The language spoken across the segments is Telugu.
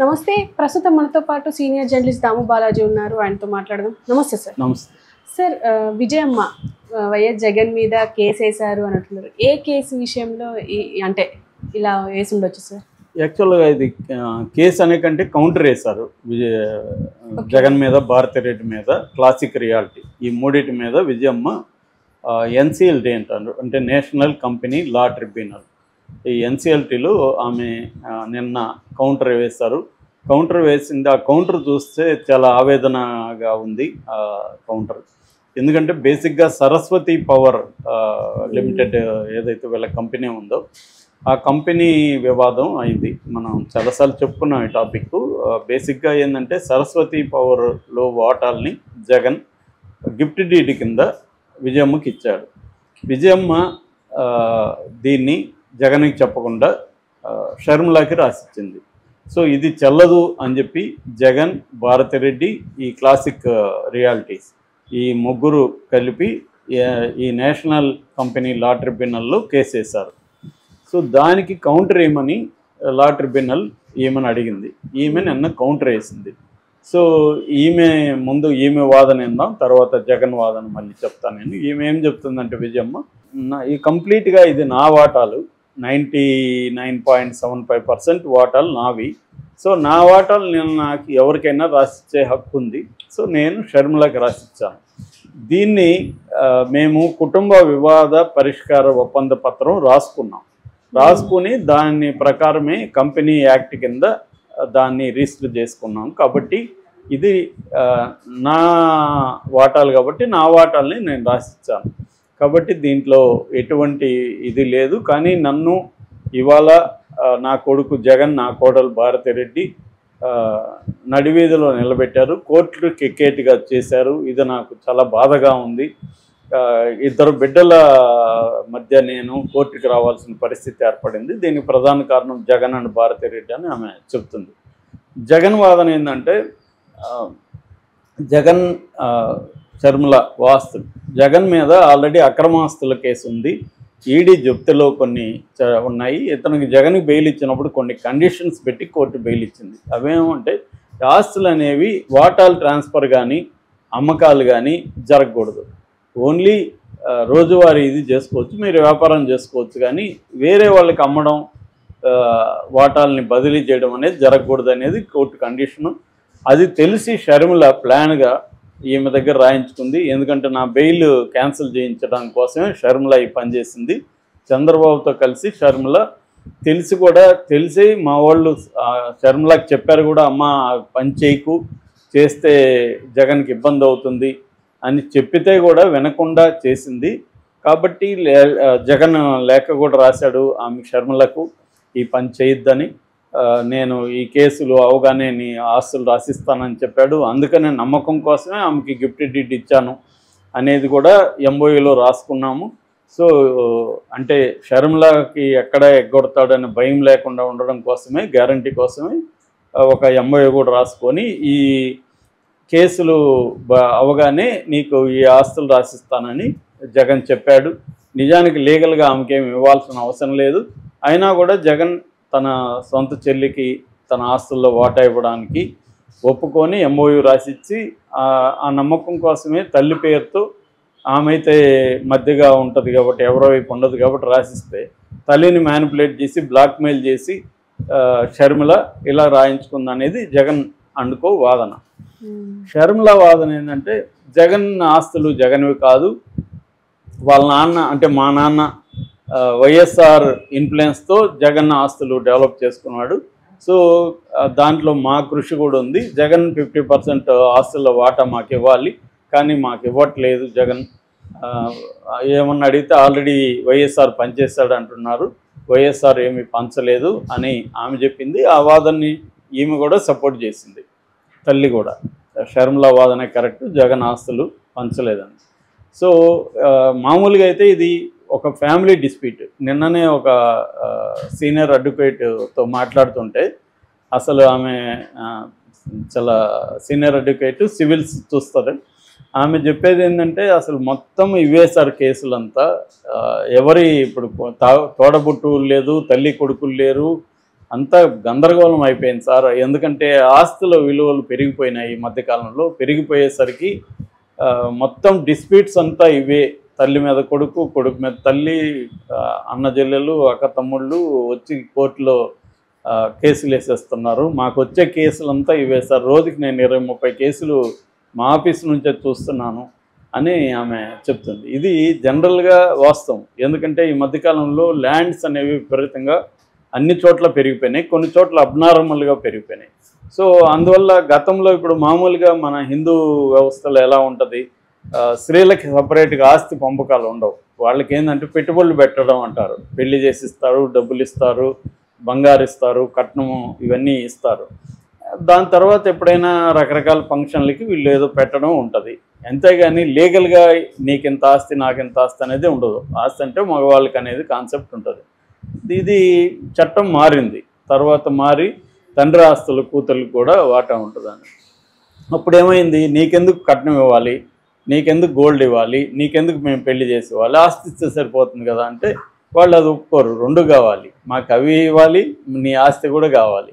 నమస్తే. ప్రస్తుతం మనతో పాటు సీనియర్ జర్నలిస్ట్ దాము బాలాజీ ఉన్నారు. ఆయనతో మాట్లాడదాం. నమస్తే సార్. నమస్తే సార్, విజయమ్మ వైఎస్ జగన్ మీద కేసు వేశారు అని అంటున్నారు. ఏ కేసు విషయంలో అంటే ఇలా వేసి ఉండొచ్చు సార్? యాక్చువల్గా ఇది కేసు అనే కంటే కౌంటర్ వేశారు జగన్ మీద, భారతిరెడ్డి మీద, క్లాసిక్ రియాలిటీ ఈ మూడింటి మీద విజయమ్మ ఎన్సిఎల్టీ అంటారు, అంటే నేషనల్ కంపెనీ లా ట్రిబ్యునల్. ఈ ఎన్సిఎల్టీలో ఆమె నిన్న కౌంటర్ వేశారు. కౌంటర్ వేసింది, ఆ కౌంటర్ చూస్తే చాలా ఆవేదనగా ఉంది ఆ కౌంటర్. ఎందుకంటే బేసిక్గా సరస్వతి పవర్ లిమిటెడ్ ఏదైతే వీళ్ళ కంపెనీ ఉందో ఆ కంపెనీ వివాదం అయింది. మనం చాలాసార్లు చెప్పుకున్నాం ఈ టాపిక్. బేసిక్గా ఏంటంటే సరస్వతి పవర్లో వాటాల్ని జగన్ గిఫ్ట్ డీడ్ కింద విజయమ్మకి ఇచ్చాడు. విజయమ్మ దీన్ని జగన్కి చెప్పకుండా షర్మిలాకి రాసిచ్చింది. సో ఇది చెల్లదు అని చెప్పి జగన్, భారతిరెడ్డి, ఈ క్లాసిక్ రియాలిటీస్ ఈ ముగ్గురు కలిపి ఈ నేషనల్ కంపెనీ లా ట్రిబ్యునల్లో కేసు వేశారు. సో దానికి కౌంటర్ ఏమని లా ట్రిబ్యునల్ ఏమని అడిగింది. ఈమె నిన్న కౌంటర్ వేసింది. సో ఈమె వాదన ఏందాం, తర్వాత జగన్ వాదన మళ్ళీ చెప్తాను నేను. ఈమె ఏం చెప్తుందంటే విజయమ్మ, ఈ కంప్లీట్గా ఇది నా వాటాలు, 99.75% వాటాలు నావి. సో నా వాటాలు నేను నాకు ఎవరికైనా రాసిచ్చే హక్కు ఉంది. సో నేను షర్మిలకి రాసిచ్చాను. దీన్ని మేము కుటుంబ వివాద పరిష్కార ఒప్పంద పత్రం రాసుకుని దాని ప్రకారమే కంపెనీ యాక్ట్ కింద దాన్ని రిజిస్టర్ చేసుకున్నాం. కాబట్టి ఇది నా వాటాలు కాబట్టి నా వాటాలని నేను రాసిచ్చాను. కాబట్టి దీంట్లో ఎటువంటి ఇది లేదు. కానీ నన్ను ఇవాళ నా కొడుకు జగన్, నా కోడలు భారతిరెడ్డి నడివీధిలో నిలబెట్టారు, కోర్టులు కెక్కేట్టుగా చేశారు. ఇది నాకు చాలా బాధగా ఉంది. ఇద్దరు బిడ్డల మధ్య నేను కోర్టుకి రావాల్సిన పరిస్థితి ఏర్పడింది. దీనికి ప్రధాన కారణం జగన్ అండ్ భారతిరెడ్డి అని ఆమె చెప్తుంది. జగన్ వాదన ఏంటంటే జగన్ షర్మిల వాస్తులు, జగన్ మీద ఆల్రెడీ అక్రమాస్తుల కేసు ఉంది. ఈడీ జప్తులో కొన్ని ఉన్నాయి. ఇతనికి జగన్కి బెయిల్ ఇచ్చినప్పుడు కొన్ని కండిషన్స్ పెట్టి కోర్టు బెయిల్ ఇచ్చింది. అవేమంటే ఆస్తులు అనేవి వాటాలు ట్రాన్స్ఫర్ కానీ అమ్మకాలు కానీ జరగకూడదు. ఓన్లీ రోజువారీ ఇది చేసుకోవచ్చు, మీరు వ్యాపారం చేసుకోవచ్చు, కానీ వేరే వాళ్ళకి అమ్మడం, వాటాలని బదిలీ చేయడం అనేది జరగకూడదు అనేది కోర్టు కండిషను. అది తెలిసి షర్మిల ప్లాన్గా ఈమె దగ్గర రాయించుకుంది. ఎందుకంటే నా బెయిల్ క్యాన్సిల్ చేయించడం కోసమే షర్మిల ఈ పనిచేసింది. చంద్రబాబుతో కలిసి షర్మిల తెలిసి మా వాళ్ళు షర్మిలకి చెప్పారు కూడా, అమ్మ పని చేయకు, చేస్తే జగన్కి ఇబ్బంది అవుతుంది అని చెప్పితే కూడా వినకుండా చేసింది. కాబట్టి జగన్ లేఖ కూడా రాశాడు ఆమె షర్మిలకు, ఈ పని చేయొద్దని. నేను ఈ కేసులు అవగానే నీ ఆస్తులు రాసిస్తానని చెప్పాడు. అందుకనే నమ్మకం కోసమే ఆమెకి గిఫ్ట్ డీడ్ ఇచ్చాను అనేది కూడా ఎంఓయూలో రాసుకున్నాము. సో అంటే షర్మిలకి ఎక్కడ ఎగ్గొడతాడని భయం లేకుండా ఉండడం కోసమే, గ్యారంటీ కోసమే ఒక ఎంఓయూ కూడా రాసుకొని ఈ కేసులు అవగానే నీకు ఈ ఆస్తులు రాసిస్తానని జగన్ చెప్పాడు. నిజానికి లీగల్గా ఆమెకేమి ఇవ్వాల్సిన అవసరం లేదు. అయినా కూడా జగన్ తన సొంత చెల్లికి తన ఆస్తుల్లో వాటా ఇవ్వడానికి ఒప్పుకొని ఎంఓయూ రాసిచ్చి ఆ నమ్మకం కోసమే తల్లి పేరుతో, ఆమె అయితే మధ్యగా ఉంటుంది కాబట్టి ఎవరో వైపు ఉండదు కాబట్టి రాసిస్తే, తల్లిని మ్యానిపులేట్ చేసి బ్లాక్మెయిల్ చేసి షర్మిల ఇలా రాయించుకుంది అనేది జగన్ అనుకో వాదన. షర్మిల వాదన ఏంటంటే జగన్ ఆస్తులు జగన్వి కాదు, వాళ్ళ నాన్న అంటే మా నాన్న వైఎస్ఆర్ ఇన్ఫ్లుయెన్స్తో జగన్ ఆస్తులు డెవలప్ చేసుకున్నాడు. సో దాంట్లో మా కృషి కూడా ఉంది. జగన్ 50% ఆస్తుల వాటా మాకు ఇవ్వాలి, కానీ మాకు ఇవ్వట్లేదు జగన్. ఏమన్నా అడిగితే ఆల్రెడీ వైఎస్ఆర్ పనిచేస్తాడు అంటున్నారు, వైఎస్ఆర్ ఏమీ పంచలేదు అని ఆమె చెప్పింది. ఆ వాదనని ఈమె కూడా సపోర్ట్ చేసింది, తల్లి కూడా. షర్మిల వాదన కరెక్ట్, జగన్ ఆస్తులు పంచలేదని. సో మామూలుగా అయితే ఇది ఒక ఫ్యామిలీ డిస్ప్యూట్. నిన్ననే ఒక సీనియర్ అడ్వకేట్తో మాట్లాడుతుంటే, అసలు ఆమె చాలా సీనియర్ అడ్వకేట్, సివిల్స్ చూస్తారు. ఆమె చెప్పేది ఏంటంటే అసలు మొత్తం ఇవే సార్ కేసులంతా, ఎవరి ఇప్పుడు తోడబుట్టువులు లేదు, తల్లి కొడుకులు లేరు, అంతా గందరగోళం అయిపోయింది సార్. ఎందుకంటే ఆస్తుల విలువలు పెరిగిపోయినాయి ఈ మధ్యకాలంలో. పెరిగిపోయేసరికి మొత్తం డిస్ప్యూట్స్ అంతా ఇవే. తల్లి మీద కొడుకు, కొడుకు మీద తల్లి, అన్న చెల్లెలు, అక్క తమ్ముళ్ళు వచ్చి కోర్టులో కేసులు వేసేస్తున్నారు. మాకు వచ్చే కేసులంతా ఇవే సార్. రోజుకి నేను 20-30 కేసులు మా ఆఫీస్ నుంచే చూస్తున్నాను అని ఆమె చెప్తుంది. ఇది జనరల్గా వాస్తవం. ఎందుకంటే ఈ మధ్యకాలంలో ల్యాండ్స్ అనేవి విపరీతంగా అన్ని చోట్ల పెరిగిపోయినాయి, కొన్ని చోట్ల అబ్నార్మల్గా పెరిగిపోయినాయి. సో అందువల్ల గతంలో ఇప్పుడు మామూలుగా మన హిందూ వ్యవస్థలో ఎలా ఉంటుంది, స్త్రీలకి సపరేట్గా ఆస్తి పంపకాలు ఉండవు. వాళ్ళకి ఏంటంటే పెట్టుబడులు పెట్టడం అంటారు. పెళ్లి చేసి ఇస్తారు, డబ్బులు ఇస్తారు, బంగారు ఇస్తారు, కట్నము ఇవన్నీ ఇస్తారు. దాని తర్వాత ఎప్పుడైనా రకరకాల ఫంక్షన్లకి వీళ్ళు ఏదో పెట్టడం ఉంటుంది. అంతేగాని లీగల్గా నీకింత ఆస్తి నాకింత ఆస్తి అనేది ఉండదు. ఆస్తి అంటే మగవాళ్ళకి అనేది కాన్సెప్ట్ ఉంటుంది. ఇది చట్టం మారింది, తర్వాత మారి తండ్రి ఆస్తులు కూతుర్లకు కూడా వాటా ఉంటుందని. అప్పుడు ఏమైంది, నీకెందుకు కట్నం ఇవ్వాలి, నీకెందుకు గోల్డ్ ఇవ్వాలి, నీకెందుకు మేము పెళ్లి చేసి ఇవ్వాలి, ఆస్తి ఇస్తే సరిపోతుంది కదా అంటే వాళ్ళు అది ఒప్పుకోరు. 2 కావాలి, మాకు అవి ఇవ్వాలి, నీ ఆస్తి కూడా కావాలి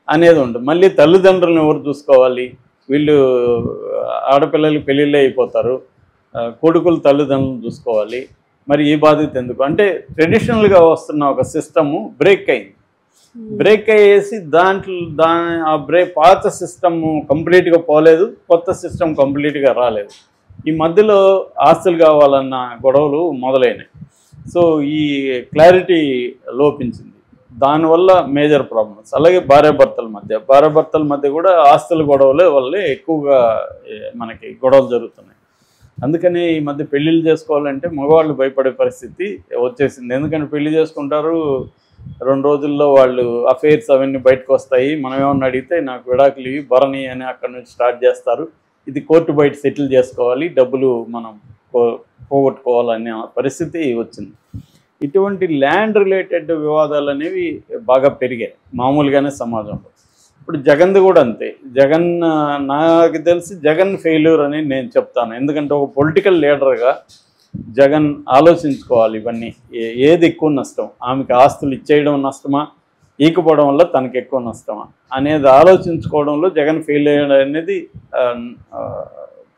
అనేది ఉంటుంది. మళ్ళీ తల్లిదండ్రులను ఎవరు చూసుకోవాలి, వీళ్ళు ఆడపిల్లలకి పెళ్ళిళ్ళే అయిపోతారు, కొడుకులు తల్లిదండ్రులను చూసుకోవాలి. మరి ఈ బాధ్యత ఎందుకు అంటే ట్రెడిషనల్గా వస్తున్న ఒక సిస్టము బ్రేక్ అయింది. బ్రేక్ అయ్యేసి ఆ పాత సిస్టమ్ కంప్లీట్గా పోలేదు, కొత్త సిస్టమ్ కంప్లీట్గా రాలేదు. ఈ మధ్యలో ఆస్తులు కావాలన్న గొడవలు మొదలైనాయి. సో ఈ క్లారిటీ లోపించింది. దానివల్ల మేజర్ ప్రాబ్లమ్స్. అలాగే భార్యాభర్తల మధ్య కూడా ఆస్తుల గొడవల వల్లే ఎక్కువగా మనకి గొడవలు జరుగుతున్నాయి. అందుకని ఈ మధ్య పెళ్ళిళ్ళు చేసుకోవాలంటే మగవాళ్ళు భయపడే పరిస్థితి వచ్చేసింది. ఎందుకంటే పెళ్లి చేసుకుంటారు, 2 రోజుల్లో వాళ్ళు అఫైర్స్ అవన్నీ బయటకు వస్తాయి. మనం ఏమన్నా అడిగితే నాకు విడాకులు ఇవి భరణి అని అక్కడ నుంచి స్టార్ట్ చేస్తారు. ఇది కోర్టు బయట సెటిల్ చేసుకోవాలి, డబ్బులు మనం పోగొట్టుకోవాలనే పరిస్థితి వచ్చింది. ఇటువంటి ల్యాండ్ రిలేటెడ్ వివాదాలు అనేవి బాగా పెరిగాయి మామూలుగానే సమాజంలో. ఇప్పుడు జగన్ది కూడా అంతే. నాకు తెలిసి జగన్ ఫెయిల్యూర్ అని నేను చెప్తాను. ఎందుకంటే ఒక పొలిటికల్ లీడర్గా జగన్ ఆలోచించుకోవాలి ఇవన్నీ. ఏది ఎక్కువ నష్టం, ఆమెకి ఆస్తులు ఇచ్చేయడం నష్టమా, ఈకపోవడం వల్ల తనకు ఎక్కువ నష్టమా అనేది ఆలోచించుకోవడంలో జగన్ ఫెయిల్ అయ్యాడు అనేది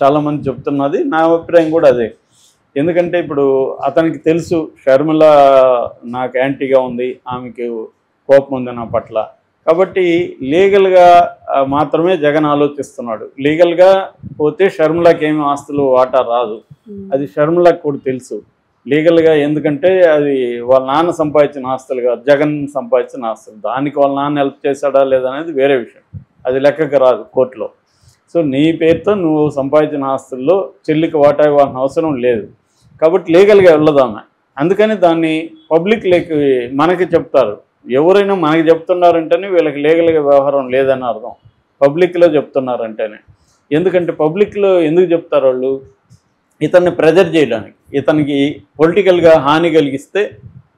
చాలామంది చెప్తున్నది. నా అభిప్రాయం కూడా అదే. ఎందుకంటే ఇప్పుడు అతనికి తెలుసు షర్మిల నాకు యాంటీగా ఉంది, ఆమెకి కోపం ఉంది నా పట్ల. కాబట్టి లీగల్గా మాత్రమే జగన్ ఆలోచిస్తున్నాడు. లీగల్గా పోతే షర్మిలకి ఏమి ఆస్తులు వాటా రాదు, అది షర్మిలకు కూడా తెలుసు లీగల్గా. ఎందుకంటే అది వాళ్ళ నాన్న సంపాదించిన ఆస్తులు కాదు, జగన్ సంపాదించిన ఆస్తులు. దానికి వాళ్ళ నాన్న హెల్ప్ చేశాడా లేదనేది వేరే విషయం, అది లెక్కకు రాదు కోర్టులో. సో నీ పేరుతో నువ్వు సంపాదించిన ఆస్తుల్లో చెల్లికి వాటా ఇవ్వాల్సిన అవసరం లేదు. కాబట్టి లీగల్గా వెళ్ళదామె. అందుకని దాన్ని పబ్లిక్ మనకి చెప్తారు. ఎవరైనా మనకి చెప్తున్నారంటేనే వీళ్ళకి లీగల్గా వ్యవహారం లేదని అర్థం, పబ్లిక్లో చెప్తున్నారంటేనే. ఎందుకంటే పబ్లిక్లో ఎందుకు చెప్తారు వాళ్ళు, ఇతన్ని ప్రెజర్ చేయడానికి, ఇతనికి పొలిటికల్గా హాని కలిగిస్తే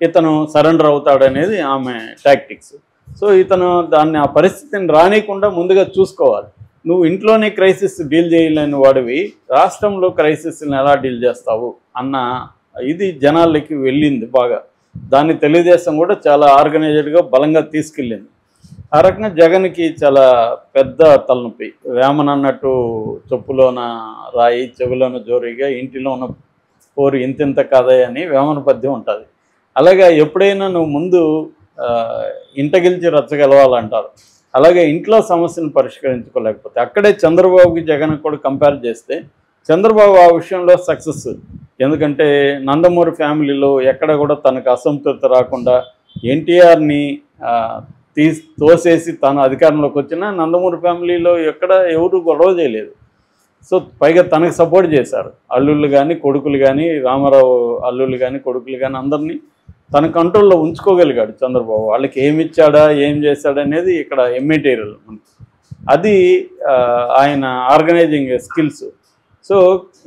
ఇతను సరెండర్ అవుతాడనేది ఆమె టాక్టిక్స్. సో ఇతను దాన్ని ఆ పరిస్థితిని రానియకుండా ముందుగా చూసుకోవాలి. నువ్వు ఇంట్లోనే క్రైసిస్ డీల్ చేయలేని వాడివి, రాష్ట్రంలో క్రైసిస్ని ఎలా డీల్ చేస్తావు అన్న ఇది జనాలకి వెళ్ళింది బాగా. దాన్ని తెలుగుదేశం కూడా చాలా ఆర్గనైజ్డ్గా బలంగా తీసుకెళ్ళింది. ఆ రకంగా జగన్కి చాలా పెద్ద తలనొప్పి. వేమన అన్నట్టు చొప్పులోన రాయి చెవిలోన జోరీగా ఇంటిలో ఉన్న పోరు ఇంతింత కాదయ్య అని వేమన పద్యం ఉంటుంది. అలాగే ఎప్పుడైనా నువ్వు ముందు ఇంట గెలిచి రచ్చగలవాలంటారు. అలాగే ఇంట్లో సమస్యను పరిష్కరించుకోలేకపోతే అక్కడే చంద్రబాబుకి జగన్ కూడా కంపేర్ చేస్తే చంద్రబాబు ఆ విషయంలో సక్సెస్. ఎందుకంటే నందమూరి ఫ్యామిలీలో ఎక్కడ కూడా తనకు అసంతృప్తి రాకుండా ఎన్టీఆర్ని తోసేసి తన అధికారంలోకి వచ్చినా నందమూరి ఫ్యామిలీలో ఎక్కడ ఎవరు గొడవ చేయలేదు. సో పైగా తనకు సపోర్ట్ చేశారు అల్లుళ్ళు కానీ కొడుకులు కానీ, రామారావు అల్లుళ్ళు కానీ కొడుకులు కానీ అందరినీ తన కంట్రోల్లో ఉంచుకోగలిగాడు చంద్రబాబు. వాళ్ళకి ఏమి ఇచ్చాడా ఏం చేశాడనేది ఇక్కడ ఎమ్మెటీరియల్. అది ఆయన ఆర్గనైజింగ్ స్కిల్స్. సో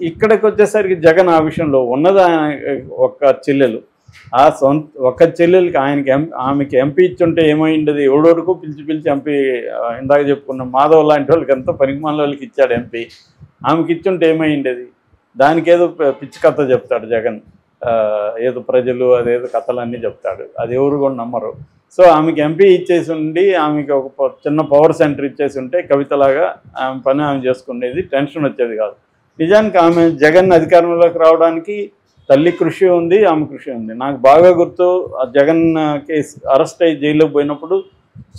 ఇక్కడికి వచ్చేసరికి జగన్ ఆ విషయంలో ఉన్నది ఒక్క చెల్లెలు. ఆ ఒక్క చెల్లెలకి ఆమెకి ఎంపీ ఇచ్చుంటే ఏమైండదు, ఎవడోరుకు పిలిచి ఎంపీ ఇందాక చెప్పుకున్న మాధవ్ లాంటి వాళ్ళకి ఎంతో పనికిమాల వాళ్ళకి ఇచ్చాడు ఎంపీ. ఆమెకి ఇచ్చుంటే ఏమైండేది, దానికేదో పిచ్చి కథ చెప్తాడు జగన్. ఏదో ప్రజలు అదేదో కథలన్నీ చెప్తాడు, అది ఎవరు కూడా నమ్మరు. సో ఆమెకి ఎంపీ ఇచ్చేసి ఉండి ఆమెకి ఒక చిన్న పవర్ సెంటర్ ఇచ్చేసి ఉంటే కవితలాగా ఆమె పని ఆమె చేసుకునేది, టెన్షన్ వచ్చేది కాదు. నిజానికి ఆమె జగన్ అధికారంలోకి రావడానికి తల్లి కృషి ఉంది, ఆమె కృషి ఉంది. నాకు బాగా గుర్తు, ఆ జగన్ కేసు అరెస్ట్ అయ్యి జైల్లోకి పోయినప్పుడు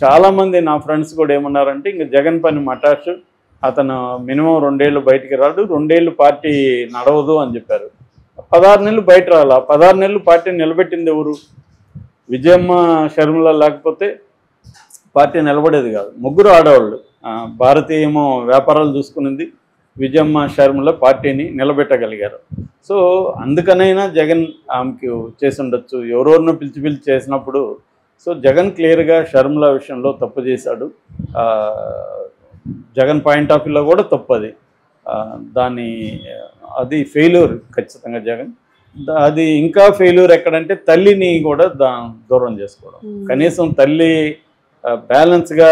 చాలామంది నా ఫ్రెండ్స్ కూడా ఏమన్నారంటే, ఇంక జగన్ పని మటాషు, అతను మినిమం 2 ఏళ్ళు బయటికి రాడు, 2 ఏళ్ళు పార్టీ నడవదు అని చెప్పారు. 16 నెలలు బయట రాలా, 16 నెలలు పార్టీ నిలబెట్టింది ఎవరు? విజయమ్మ షర్మిల లేకపోతే పార్టీ నిలబడేది కాదు. ముగ్గురు ఆడవాళ్ళు, భారతి ఏమో వ్యాపారాలు చూసుకునింది, విజయమ్మ షర్మిల పార్టీని నిలబెట్టగలిగారు. సో అందుకనైనా జగన్ ఆమెకు చేసి ఉండొచ్చు, ఎవరెవరినో పిలిచి చేసినప్పుడు. సో జగన్ క్లియర్గా షర్మిల విషయంలో తప్పు చేశాడు. జగన్ పాయింట్ ఆఫ్ వ్యూలో కూడా తప్పు అది. అది ఫెయిల్యూర్ ఖచ్చితంగా జగన్. అది ఇంకా ఫెయిల్యూర్ ఎక్కడంటే తల్లిని కూడా దూరం చేసుకోవడం. కనీసం తల్లి బ్యాలెన్స్గా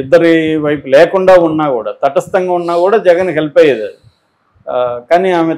ఇద్దరి వైపు లేకుండా ఉన్నా కూడా, తటస్థంగా ఉన్నా కూడా జగన్ హెల్ప్ అయ్యేది. కానీ ఆమె